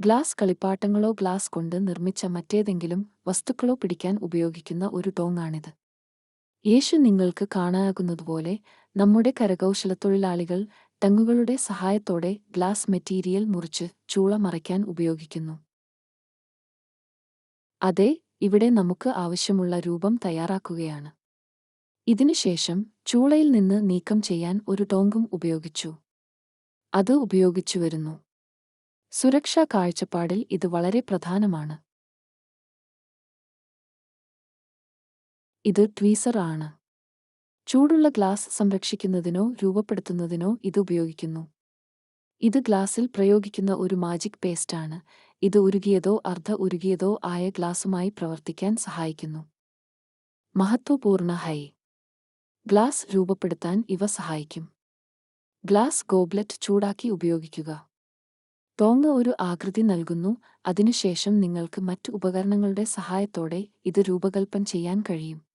Glass കളിപ്പാട്ടങ്ങളോ glass കൊണ്ട് നിർമ്മിച്ച മറ്റേതെങ്കിലും വസ്തുക്കളോ പിടിക്കാൻ ഉപയോഗിക്കുന്ന ഒരു ടോങ്ങാണിത്. യേശു നിങ്ങൾക്ക് കാണാനാകുന്നതുപോലെ നമ്മുടെ കരകൗശലത്തൊഴിലാളികൾ ടങ്ങുകളുടെ സഹായത്തോടെ ഗ്ലാസ് മെറ്റീരിയൽ മുറിച്ച് ചൂള മറയ്ക്കാൻ ഉപയോഗിക്കുന്നു. അതെ, ഇവിടെ നമുക്ക് ആവശ്യമുള്ള രൂപം തയ്യാറാക്കുകയാണ്. ഇതിനുശേഷം ചൂളയിൽ നിന്ന് നീക്കം ചെയ്യാൻ ഒരു ടോങ്കും ഉപയോഗിച്ചു. അത് ഉപയോഗിച്ചുവരുന്നു. സുരക്ഷാ കാഴ്ചപ്പാടിൽ ഇത് വളരെ പ്രധാനമാണ്. ഇത് ട്വീസർ ആണ്. ചൂടുള്ള ഗ്ലാസ് സംരക്ഷിക്കുന്നതിനോ രൂപപ്പെടുത്തുന്നതിനോ ഇത് ഉപയോഗിക്കുന്നു. ഇത് ഗ്ലാസിൽ പ്രയോഗിക്കുന്ന ഒരു മാജിക് പേസ്റ്റാണ്. ഇത് ഉരുകിയതോ അർദ്ധ ഉരുകിയതോ ആയ ഗ്ലാസുമായി പ്രവർത്തിക്കാൻ സഹായിക്കുന്നു. മഹത്വപൂർണ്ണ ഗ്ലാസ് രൂപപ്പെടുത്താൻ ഇവ സഹായിക്കും. ഗ്ലാസ് ഗോബ്ലറ്റ് ചൂടാക്കി ഉപയോഗിക്കുക. ടോങ് ഒരു ആകൃതി നൽകുന്നു, അതിനുശേഷം നിങ്ങൾക്ക് മറ്റ് ഉപകരണങ്ങളുടെ സഹായത്തോടെ ഇത് രൂപകൽപ്പന ചെയ്യാൻ കഴിയും.